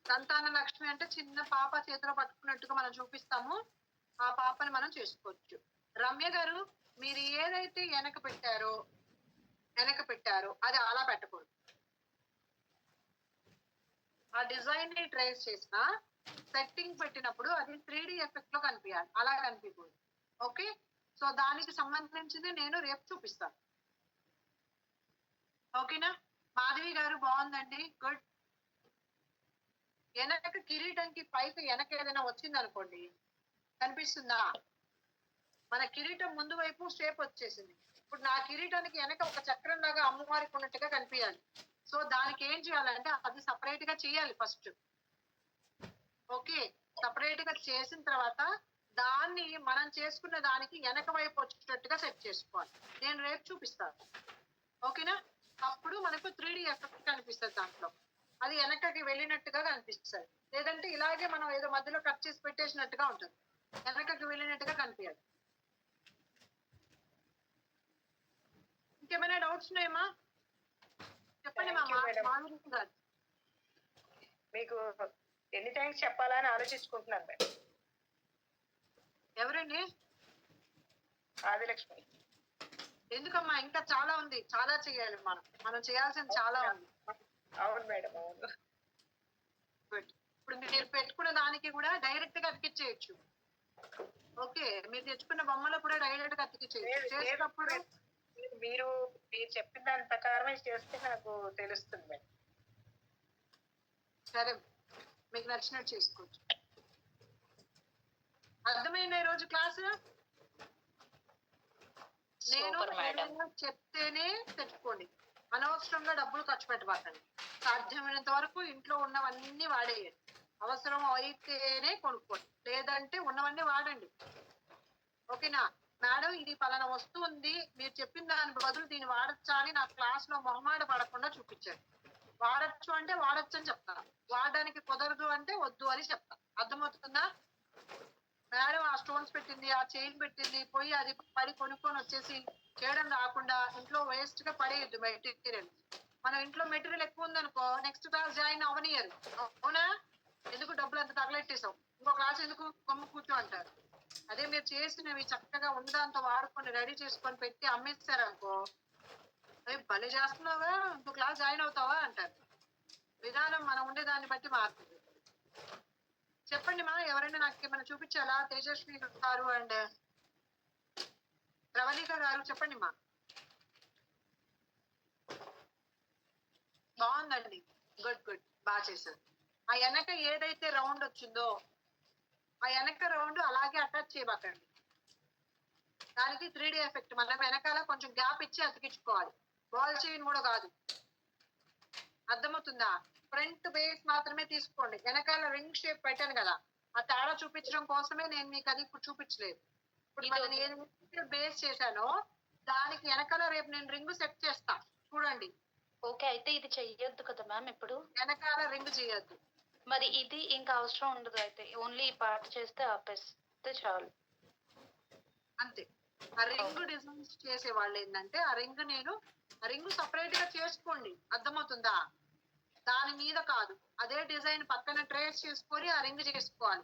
సంతాన లక్ష్మి అంటే చిన్న పాప చేతిలో పట్టుకున్నట్టుగా మనం చూపిస్తాము, ఆ పాపని మనం చేసుకోవచ్చు. రమ్య గారు, మీరు ఏదైతే వెనక పెట్టారో అది అలా పెట్టకూడదు. ఆ డిజైన్ ని ట్రేస్ చేసిన సెట్టింగ్ పెట్టినప్పుడు అది 3D ఎఫెక్ట్ లో కనిపించాలి, అలా కనిపించకూడదు. ఓకే, సో దానికి సంబంధించింది నేను రేపు చూపిస్తాను. ఓకేనా? మాధవి గారు బాగుందండి, గుడ్. వెనక కిరీటంకి పైకి వెనక ఏదైనా వచ్చింది అనుకోండి, కనిపిస్తుందా? మన కిరీటం ముందు వైపు షేప్ వచ్చేసింది. ఇప్పుడు నా కిరీటానికి వెనక ఒక చక్రం లాగా అమ్మవారికి ఉన్నట్టుగా కనిపించాలి. సో దానికి ఏం చేయాలంటే అది సపరేట్ గా చేయాలి ఫస్ట్. ఓకే, సపరేట్ గా చేసిన తర్వాత దాన్ని మనం చేసుకున్న దానికి వెనక వైపు వచ్చేటట్టుగా సెట్ చేసుకోవాలి. నేను రేపు చూపిస్తాను. ఓకేనా? అప్పుడు మనకు 3D ఎఫెక్ట్ కనిపిస్తుంది దాంట్లో, అది వెనకకి వెళ్ళినట్టుగా కనిపిస్తుంది. లేదంటే ఇలాగే మనం ఏదో మధ్యలో కట్ చేసి పెట్టేసినట్టుగా ఉంటుంది, వెనకకి వెళ్ళినట్టుగా కనిపించాలి. ఇంకేమైనా డౌట్స్ ఉన్నాయమ్మా? చెప్పండి మా మాధురి గారు. మీకు ఎన్ని థ్యాంక్స్ చెప్పాలా అని ఆలోచించుకుంటున్నాను మేడం. ఎవరండి? ఆదిలక్ష్మి. ఎందుకమ్మా, ఇంకా చాలా ఉంది, చాలా చేయాలి, మనం చేయాల్సింది చాలా ఉంది. అవును మేడం, అవును. ఇప్పుడు మీరు పెట్టుకున్న దానికి కూడా డైరెక్ట్ గా అతికిచ్చేయచ్చు. ఓకే, మీరు తెచ్చుకున్న బొమ్మలో కూడా డైరెక్ట్ గా అతికిచ్చేయచ్చు. చేసేటప్పుడు మీరు చెప్పిన దాని ప్రకారమే చేస్తే నాకు తెలుస్తుంది మేడం. సరే, మీకు నచ్చినట్టు చేసుకోవచ్చు. అర్థమైందా ఈరోజు క్లాసు? నేను సూపర్ మేడం. ఏదైనా చెప్తేనే తెచ్చుకోండి, అనవసరంగా డబ్బులు ఖర్చు పెట్టబాకండి. సాధ్యమైనంత వరకు ఇంట్లో ఉన్నవన్నీ వాడేయండి. అవసరం అయితేనే కొనుక్కోండి, లేదంటే ఉన్నవన్నీ వాడండి. ఓకేనా మేడం? ఇది పలానా వస్తువు ఉంది, మీరు చెప్పిన దాని బదులు దీన్ని వాడచ్చా అని నా క్లాస్ లో మొహమాట పడకుండా చూపించాడు. వాడచ్చు అంటే వాడచ్చు అని చెప్తా, వాడడానికి కుదరదు అంటే వద్దు అని చెప్తా. అర్థమవుతుందా మేడం? ఆ స్టోన్స్ పెట్టింది, ఆ చైన్ పెట్టింది, పోయి అది పడి కొనుక్కొని వచ్చేసి చేయడం రాకుండా ఇంట్లో వేస్ట్ గా పడేయద్దు మెటీరియల్. మనం ఇంట్లో మెటీరియల్ ఎక్కువ ఉందనుకో నెక్స్ట్ క్లాస్ జాయిన్ అవనియరు. అవునా? ఎందుకు డబ్బులు అంత తగలెట్టేసావు, ఇంకో క్లాస్ ఎందుకు కొమ్ము కూర్చో అంటారు. అదే మీరు చేసినవి చక్కగా ఉందంత వాడుకొని రెడీ చేసుకొని పెట్టి అమ్మేస్తారనుకో, భలే చేస్తున్నావా, ఇంకో క్లాస్ జాయిన్ అవుతావా అంటారు. విధానం మనం ఉండేదాన్ని బట్టి మారుతుంది. చెప్పండి మా, ఎవరైనా నాకు ఏమైనా చూపించాలా? తేజస్వి గారు అండ్ ప్రవళిక గారు చెప్పండి మా. బాగుందండి, గుడ్ గుడ్, బాగా చేశారు. ఆ వెనక ఏదైతే రౌండ్ వచ్చిందో ఆ వెనక రౌండ్ అలాగే అటాచ్ చేయబాకండి. దానికి 3D ఎఫెక్ట్ మనం వెనకాల కొంచెం గ్యాప్ ఇచ్చి అతికించుకోవాలి. బాల్ చైన్ కూడా కాదు. అర్థమవుతుందా? ఫ్రంట్ బేస్ మాత్రమే తీసుకోండి. వెనకాల రింగ్ షేప్ పెట్టాను కదా, ఆ తేడా చూపించడం కోసమే నేను మీకు అది ఇప్పుడు చూపించలేదు. ఇప్పుడు మనం నేను బేస్ చేశానో దానికి వెనకాల రేపు నేను రింగ్ సెట్ చేస్తా, చూడండి. ఓకే, అయితే ఇది చెయ్యొద్దు కదా మ్యామ్ ఇప్పుడు? వెనకాల రింగ్ చేయొద్దు. మరి ఇది ఇంకా అవసరం ఉండదు, అయితే ఓన్లీ ఈ పార్ట్ చేస్తే ఆపేస్తే చాలు. అంతే. ఆ రింగ్ డిజైన్స్ చేసే వాళ్ళు ఏంటంటే ఆ రింగ్ సపరేట్ గా చేసుకోండి. అర్థమవుతుందా? దాని మీద కాదు, అదే డిజైన్ పక్కన ట్రేస్ చేసుకొని ఆ రింగ్ చేసుకోవాలి.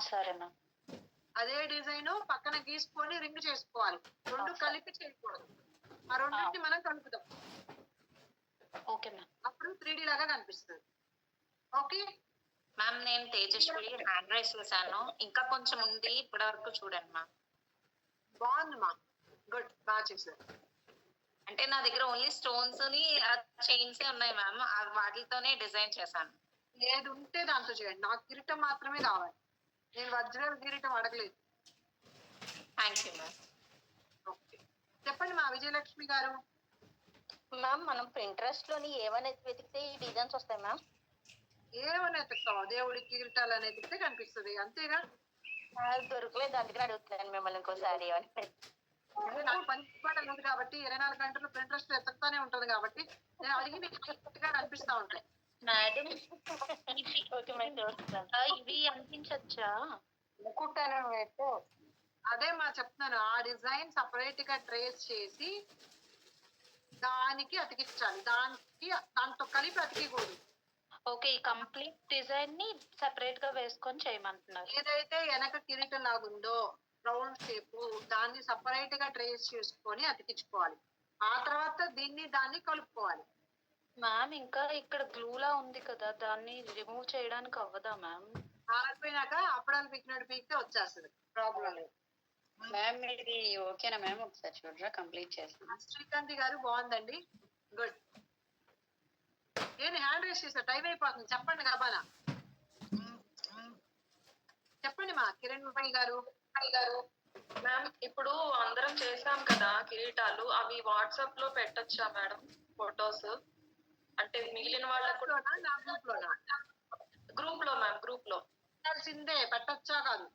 సరే మ్యామ్. అదే డిజైన్ పక్కన గీసుకొని రింగ్ చేసుకోవాలి. రెండు కలిపి చేయకూడదు. ఆ రెండింటిని మనం కలుపుదాం. Okay ma'am. అప్పుడు 3D లాగా కనిపిస్తుంది. ఓకే మ్యామ్, నేను తేజస్వి హ్యాండ్ రైస్ చేశాను, ఇంకా కొంచెం ఉంది, ఇప్పటి వరకు చూడండి మ్యామ్. బాగుంది మా, గుడ్, బాగా చేశారు. అంటే నా దగ్గర ఓన్లీ స్టోన్స్ ని చైన్స్ ఉన్నాయి మ్యామ్, వాటితోనే డిజైన్ చేశాను. ఏది ఉంటే దాంతో చేయండి. నాకు కిరీటం మాత్రమే కావాలి, నేను వజ్రాల కిరీటం అడగలేదు. Thank you ma'am. ఓకే చెప్పండి మా విజయలక్ష్మి గారు. మ్యామ్ మనం ప్రింట్రెస్ట్ లోని ఏమైనా వెతికితే ఈ డిజైన్స్ వస్తాయి మ్యామ్? ఏమని ఎత్తుతావు? దేవుడి కిరీటాలు అని ఎత్తితే కనిపిస్తుంది, అంతేగా. దొరకలేదు, అందుకని అడుగుతున్నాను మిమ్మల్ని ఇంకోసారి అని. నాకు పని లేదు కాబట్టి 24 గంటలు ప్రింట్రెస్ట్ ఎత్తుతానే ఉంటది కాబట్టి నేను అడిగి మీకు కరెక్ట్గా కనిపిస్తా ఉంటాయి. మేడం, ఇవి అంటించచ్చా? ముక్కుట్టాను అదే మా చెప్తున్నాను, ఆ డిజైన్ సపరేట్ గా ట్రేస్ చేసి దానికి అతికించాలి, దాంతో కలిపి అతికకూడదు. ఓకే, ఈ కంప్లీట్ డిజైన్ ని సెపరేట్ గా వేసుకొని చేయమంటున్నారు. ఏదైతే వెనక కిరీటం లాగుందో రౌండ్ షేప్, దాన్ని సపరేట్ గా ట్రేస్ చేసుకొని అతికించుకోవాలి. ఆ తర్వాత దాన్ని కలుపుకోవాలి. మ్యామ్, ఇంకా ఇక్కడ గ్లూలా ఉంది కదా, దాన్ని రిమూవ్ చేయడానికి అవ్వదా మ్యామ్? ఆరిపోయినాక అప్పడాలు పీకినట్టు పీకితే వచ్చేస్తుంది, ప్రాబ్లం లేదు. మ్యామ్ ఇది ఓకేనా మ్యామ్? ఒకసారి చూడరా, కంప్లీట్ చేస్తాను. శ్రీకాంతి గారు బాగుందండి, గుడ్. నేను హ్యాండ్ రైస్ చేసా, టైం అయిపోతుంది, చెప్పండి గబానా. చెప్పండి మా కిరణ్ గారు. మ్యామ్, ఇప్పుడు అందరం చేసాం కదా కిరీటాలు, అవి వాట్సాప్ లో పెట్టొచ్చా మేడం ఫొటోస్? అంటే మిగిలిన వాళ్ళకు నా గ్రూప్ లోనా? గ్రూప్ లో మ్యామ్, గ్రూప్ లో పెట్టాల్సిందే. పెట్టచ్చా కాదు,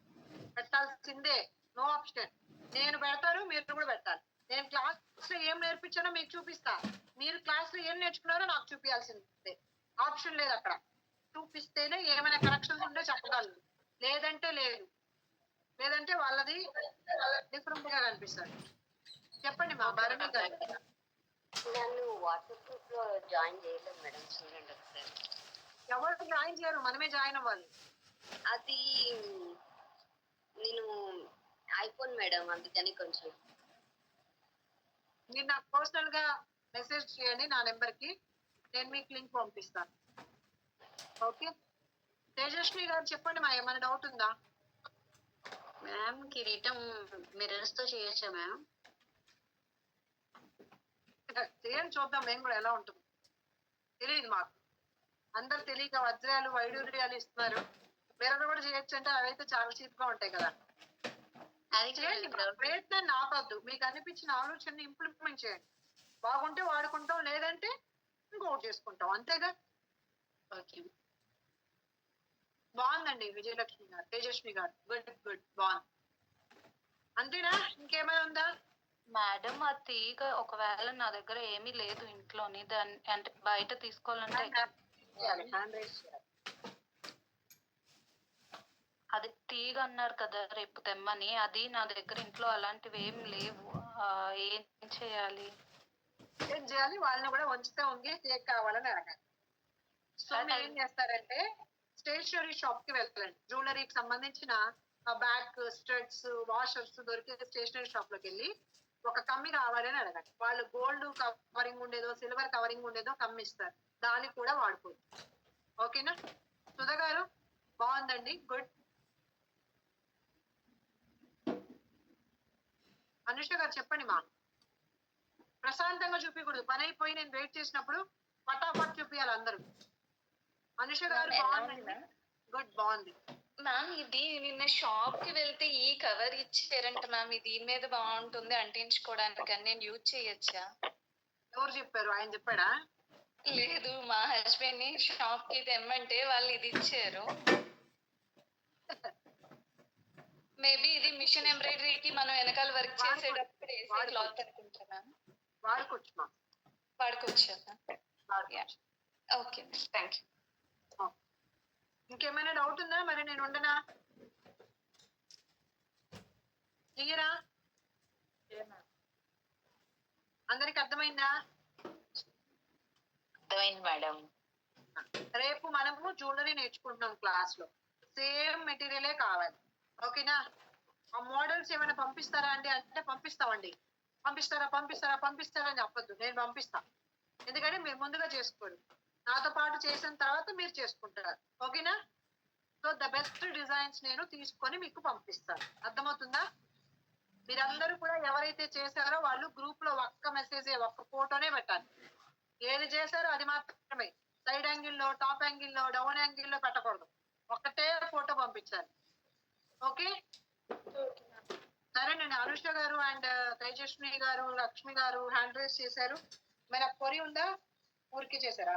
పెట్టాల్సిందే, నో ఆప్షన్. నేను పెడతాను, మీరు కూడా పెట్టాలి. నేను క్లాస్ లో ఏం నేర్పించానో మీకు చూపిస్తా, మీరు క్లాస్ లో ఏం నేర్చుకున్నారో నాకు చూపించాల్సిందే. ఆప్షన్ లేదు అక్కడ. చూపిస్తేనే ఏమైనా కరెక్షన్స్ ఉంటే చెప్పగలను, లేదంటే లేదు. లేదంటే వాళ్ళది డిఫరెంట్ గా కనిపిస్తుంది. చెప్పండి మా భరణి గారు. నన్ను వాట్సాప్ గ్రూప్ లో జాయిన్ చేయలేదు మేడం, చూడండి ఒకసారి. ఎవరు జాయిన్ చేయరు, మనమే జాయిన్ అవ్వాలి. అది నేను ఐఫోన్ మేడం, అందుకని కొంచెం. మీరు నాకు పర్సనల్ గా మెసేజ్ చేయండి నా నెంబర్ కి, నేను మీకు లింక్ పంపిస్తాను. ఓకే తేజస్వి గారు చెప్పండి మా, ఏమైనా డౌట్ ఉందా? మ్యామ్ కిరీటం మిర్రర్స్ తో చేయొచ్చా మ్యామ్? చేయండి, చూద్దాం మేము కూడా ఎలా ఉంటుంది. తెలియదు మాకు, అందరు తెలియక వజ్రాలు వైడూర్యాలు ఇస్తున్నారు. మిర్రర్ కూడా చేయొచ్చు అంటే అవైతే చాలా చీప్ గా ఉంటాయి కదా. అది చేయండి, ప్రయత్నాన్ని ఆపద్దు. మీకు అనిపించిన ఆలోచనని ఇంప్లిమెంట్ చేయండి. బాగుంటే వాడుకుంటాం, లేదంటే ఇంకొకటి చేసుకుంటాం, అంతేగా. ఓకే. బాగుందండి విజయలక్ష్మి గారు, తేజస్వి గారు, గుడ్ గుడ్, బాగుంది. అంతేనా, ఇంకేమైనా ఉందా? మేడం ఆ తీగ ఒకవేళ నా దగ్గర ఏమీ లేదు ఇంట్లోని, దాన్ని అంటే బయట తీసుకోవాలంటే హ్యాండ్ రైజ్ చేయాలి. అది తీగ అన్నారు కదా రేపు తెమ్మని, అది నా దగ్గర ఇంట్లో అలాంటివి ఏం లేవు. ఏం చేయాలి? ఏం చేయాలి? వాళ్ళని కూడా ఉంచితే ఉంగి కేక్ కావాలని అడగాలి. సో మీరు ఏం చేస్తారంటే స్టేషనరీ షాప్ కి వెళ్ళండి. జ్యువెలరీకి సంబంధించిన బ్యాగ్, స్టడ్స్, వాషర్స్ దొరికే స్టేషనరీ షాప్ లోకి వెళ్ళి ఒక కమ్మి కావాలని అడగండి. వాళ్ళు గోల్డ్ కవరింగ్ ఉండేదో సిల్వర్ కవరింగ్ ఉండేదో కమ్మి ఇస్తారు, దానికి కూడా వాడుకోవచ్చు. ఓకేనా? సుధా గారు బాగుందండి, గుడ్. అనుష గారు చెప్పండి మా. ప్రశాంతంగా చూపించకూడదు, పని అయిపోయి నేను వెయిట్ చేసినప్పుడు పటాపట్ చూపించాలి అందరూ. అనుష గారు బాగుందండి, గుడ్, బాగుంది. మ్యామ్ ఇది నిన్న షాప్ కి వెళ్తే ఈ కవర్ ఇచ్చారంట మ్యామ్, ఇది దీని మీద బాగుంటుంది అంటించుకోవడానికి అని, నేను యూజ్ చేయొచ్చా? ఎవరు చెప్పారు? ఆయన చెప్పాడా? లేదు, మా హస్బెండ్ ని షాప్ కి తెమ్మంటే వాళ్ళు ఇది ఇచ్చారు. మేబీ ఇది మిషన్ ఎంబ్రాయిడరీకి మనం వెనకాల వర్క్ చేసేటప్పుడు వేసే క్లాత్ అనుకుంటున్నా. వాడుకోవచ్చు మా, వాడుకోవచ్చా? Okay, thank you. ఇంకేమైనా డౌట్ ఉందా? మరి నేను ఉండనా? క్లియరా? అందరికి అర్థమైందా? అర్థమైంది మేడం. రేపు మనము జ్యువెలరీ నేర్చుకుంటున్నాం క్లాస్ లో, సేమ్ మెటీరియలే కావాలి. ఓకేనా? ఆ మోడల్స్ ఏమైనా పంపిస్తారా అండి అంటే పంపిస్తామండి. పంపిస్తారా పంపిస్తారా పంపిస్తారా అని చెప్పొద్దు, నేను పంపిస్తా. ఎందుకంటే మీరు ముందుగా చేసుకోరు, నాతో పాటు చేసిన తర్వాత మీరు చేసుకుంటారు. ఓకేనా? సో ద బెస్ట్ డిజైన్స్ నేను తీసుకొని మీకు పంపిస్తాను. అర్థమవుతుందా? మీరందరూ కూడా ఎవరైతే చేశారో వాళ్ళు గ్రూప్ లో ఒక్క మెసేజ్, ఒక్క ఫోటోనే పెట్టాలి. ఏది చేశారో అది మాత్రమే, సైడ్ యాంగిల్లో, టాప్ యాంగిల్లో, డౌన్ యాంగిల్లో పెట్టకూడదు. ఒక్కటే ఫోటో పంపించాలి. ఓకే? సరేనండి. అనుష గారు అండ్ తేజస్వి గారు, లక్ష్మి గారు హ్యాండ్ రైజ్ చేశారు. మరి ఆ కొరి ఉందా, ఊరికి చేశారా?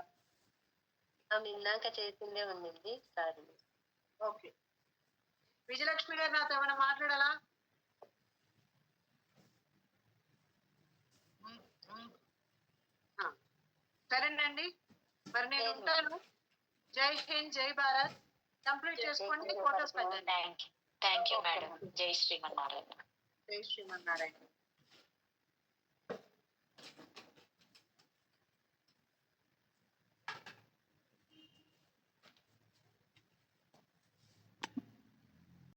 ఇందాక చేసిందే ఉంది సార్. ఓకే. విజయలక్ష్మి గారు నాతో ఏమైనా మాట్లాడాలా? సరేనండి, మరి నేను ఉంటాను. జై హింద్, జై భారత్. కంప్లీట్ చేసుకోండి, ఫోటోస్ పెట్టండి. Thank you madam. జై శ్రీమన్నారాయణ. జై శ్రీమన్నారాయణ.